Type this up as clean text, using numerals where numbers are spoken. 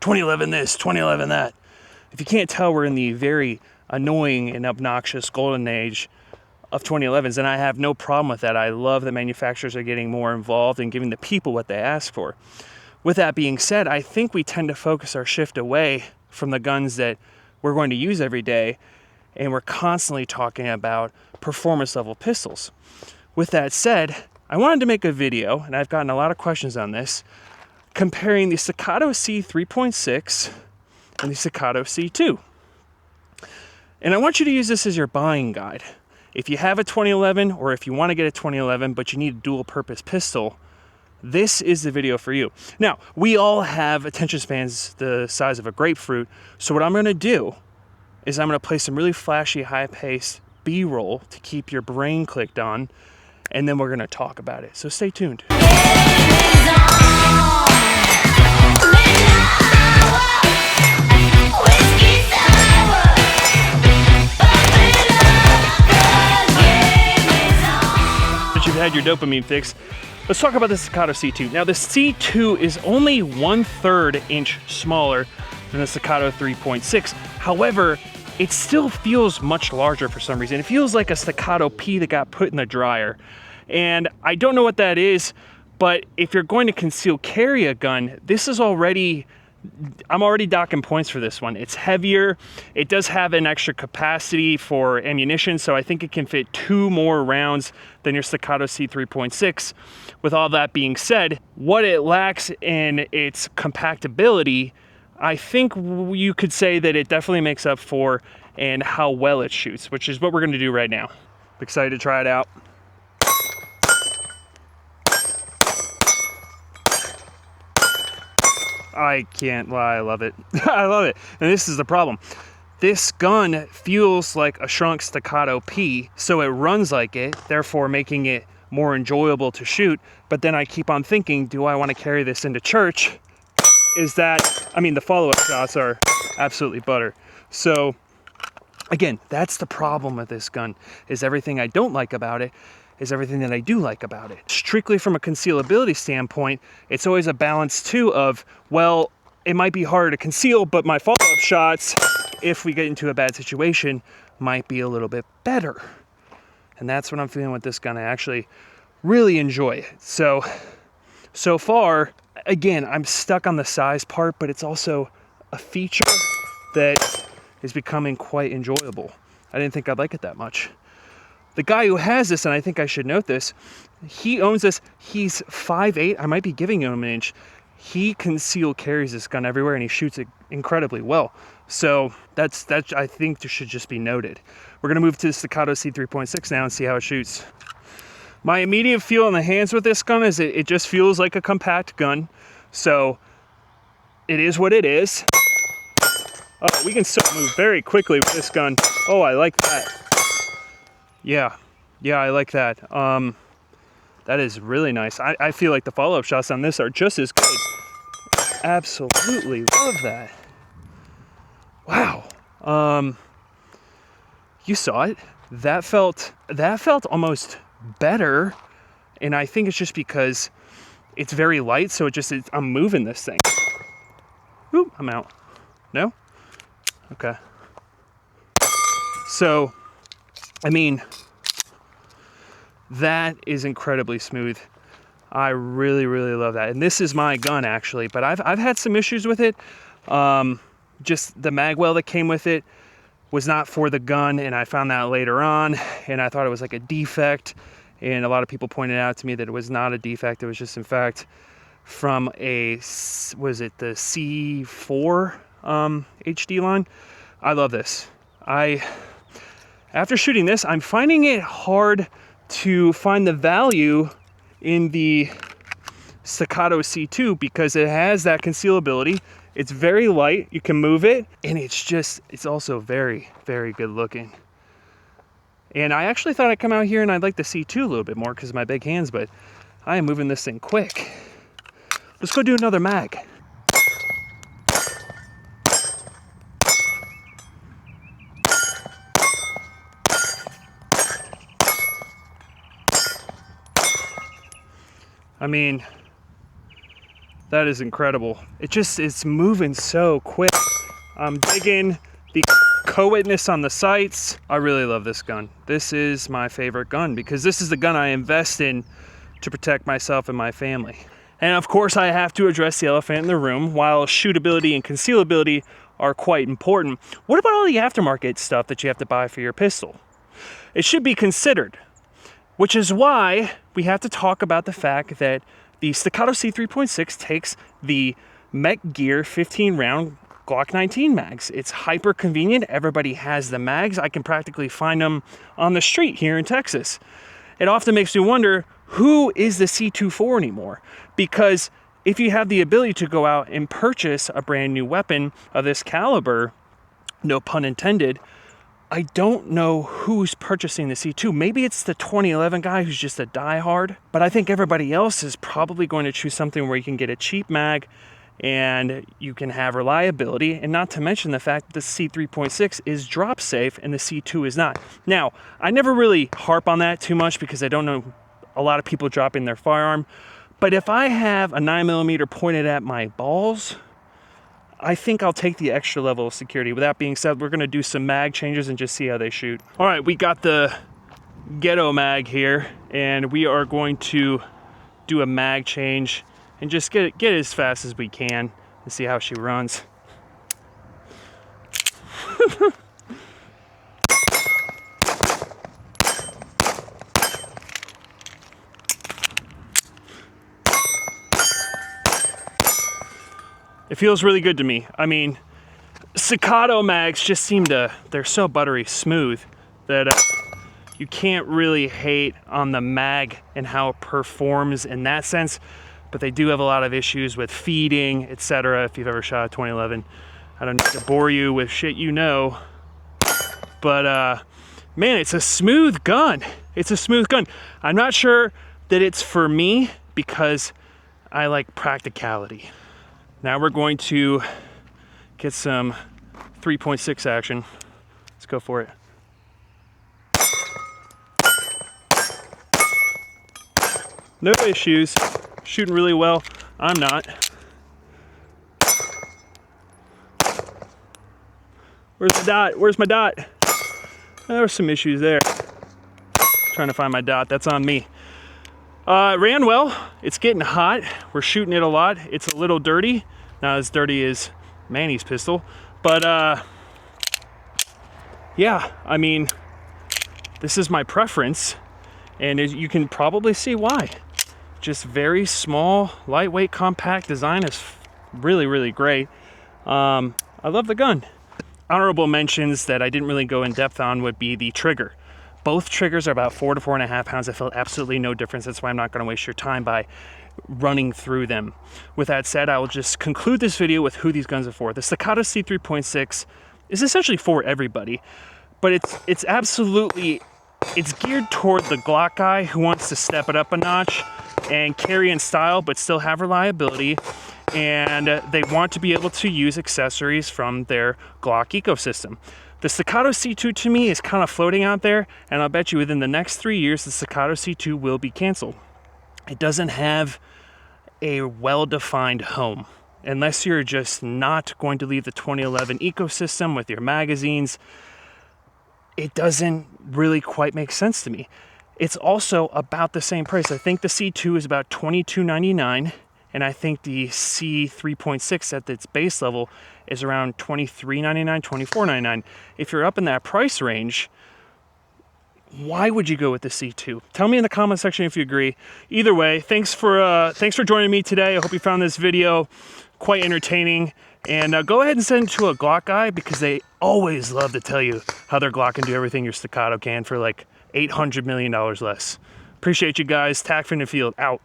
2011 this, 2011 that. If you can't tell, we're in the very annoying and obnoxious golden age of 2011s, and I have no problem with that. I love that manufacturers are getting more involved and giving the people what they ask for. With that being said, I think we tend to focus our shift away from the guns that we're going to use every day, and we're constantly talking about performance level pistols. With that said, I wanted to make a video, and I've gotten a lot of questions on this, comparing the Staccato C3.6 and the Staccato C2. And I want you to use this as your buying guide. If you have a 2011, or if you want to get a 2011 but you need a dual purpose pistol, this is the video for you. Now, we all have attention spans the size of a grapefruit, so what I'm going to do is I'm going to play some really flashy, high-paced B-roll to keep your brain clicked on, and then we're going to talk about it. So stay tuned. You've had your dopamine fix. Let's talk about the Staccato C2. Now the C2 is only 1/3 inch smaller than the Staccato 3.6. However, it still feels much larger for some reason. It feels like a Staccato P that got put in the dryer. And I don't know what that is, but if you're going to conceal carry a gun, this is already, I'm already docking points for this one. It's heavier. It does have an extra capacity for ammunition, so I think it can fit 2 more rounds than your Staccato C3.6. With all that being said, what it lacks in its compatibility, I think you could say that it definitely makes up for and how well it shoots, which is what we're going to do right now. I'm excited to try it out. I can't lie, I love it. I love it. And this is the problem. This gun feels like a shrunk Staccato P, so it runs like it, therefore making it more enjoyable to shoot. But then I keep on thinking, do I want to carry this into church? Is that, I mean, the follow-up shots are absolutely butter. So again, that's the problem with this gun, is everything I don't like about it is everything that I do like about it. Strictly from a concealability standpoint, it's always a balance too of, well, it might be harder to conceal, but my follow-up shots, if we get into a bad situation, might be a little bit better. And that's what I'm feeling with this gun. I actually really enjoy it. So far, again, I'm stuck on the size part, but it's also a feature that is becoming quite enjoyable. I didn't think I'd like it that much. The guy who has this, and I think I should note this, he owns this, he's 5'8", I might be giving him an inch. He conceal carries this gun everywhere and he shoots it incredibly well. So that's I think should just be noted. We're gonna move to the Staccato C3.6 now and see how it shoots. My immediate feel in the hands with this gun is it just feels like a compact gun. So it is what it is. Oh, we can still move very quickly with this gun. Oh, I like that. Yeah, I like that. That is really nice. I feel like the follow-up shots on this are just as good. Absolutely love that. Wow. You saw it. That felt almost better, and I think it's just because it's very light, so I'm moving this thing. Ooh, I'm out. No? Okay. So, I mean, that is incredibly smooth. I really, really love that. And this is my gun, actually, but I've had some issues with it. Just the mag well that came with it was not for the gun, and I found that later on, and I thought it was like a defect, and a lot of people pointed out to me that it was not a defect. It was just, in fact, from was it the C4 HD line? I love this. After shooting this, I'm finding it hard to find the value in the Staccato C2 because it has that concealability. It's very light, you can move it, and it's also very, very good looking. And I actually thought I'd come out here and I'd like the C2 a little bit more because of my big hands, but I am moving this thing quick. Let's go do another mag. I mean, That is incredible. It's moving so quick. I'm digging the co-witness on the sights. I really love this gun. This is my favorite gun because this is the gun I invest in to protect myself and my family. And of course I have to address the elephant in the room. While shootability and concealability are quite important, what about all the aftermarket stuff that you have to buy for your pistol? It should be considered, which is why we have to talk about the fact that the Staccato C3.6 takes the Met Gear 15 round Glock 19 mags. It's hyper convenient. Everybody has the mags. I can practically find them on the street here in Texas. It often makes me wonder, who is the C2 for anymore? Because if you have the ability to go out and purchase a brand new weapon of this caliber, no pun intended, I don't know who's purchasing the C2. Maybe it's the 2011 guy who's just a diehard, but I think everybody else is probably going to choose something where you can get a cheap mag and you can have reliability, and not to mention the fact that the C3.6 is drop safe and the C2 is not. Now, I never really harp on that too much because I don't know a lot of people dropping their firearm, but if I have a 9mm pointed at my balls, I think I'll take the extra level of security. With that being said, we're gonna do some mag changes and just see how they shoot. All right, we got the ghetto mag here, and we are going to do a mag change and just get it as fast as we can and see how she runs. It feels really good to me. I mean, Staccato mags just seem to, they're so buttery smooth that you can't really hate on the mag and how it performs in that sense, but they do have a lot of issues with feeding, etc. If you've ever shot a 2011, I don't need to bore you with shit you know, but man, it's a smooth gun. It's a smooth gun. I'm not sure that it's for me because I like practicality. Now we're going to get some 3.6 action. Let's go for it. No issues. Shooting really well. I'm not. Where's the dot? Where's my dot? There were some issues there. Trying to find my dot. That's on me. It ran well. It's getting hot. We're shooting it a lot. It's a little dirty. Not as dirty as Manny's pistol. But yeah, I mean, this is my preference. And as you can probably see why. Just very small, lightweight, compact design is really, really great. I love the gun. Honorable mentions that I didn't really go in depth on would be the trigger. Both triggers are about 4 to 4.5 pounds. I felt absolutely no difference. That's why I'm not going to waste your time by running through them. With that said, I will just conclude this video with who these guns are for. The Staccato C3.6 is essentially for everybody, but it's absolutely, it's geared toward the Glock guy who wants to step it up a notch and carry in style, but still have reliability. And they want to be able to use accessories from their Glock ecosystem. The Staccato C2 to me is kind of floating out there, and I'll bet you within the next 3 years, the Staccato C2 will be canceled. It doesn't have a well-defined home. Unless you're just not going to leave the 2011 ecosystem with your magazines, it doesn't really quite make sense to me. It's also about the same price. I think the C2 is about $22.99, and I think the C3.6 at its base level is around $23.99, $24.99. If you're up in that price range, why would you go with the C2? Tell me in the comment section if you agree. Either way, thanks for joining me today. I hope you found this video quite entertaining. And go ahead and send it to a Glock guy because they always love to tell you how their Glock can do everything your Staccato can for like $800 million less. Appreciate you guys. TACFIN&FIELD out.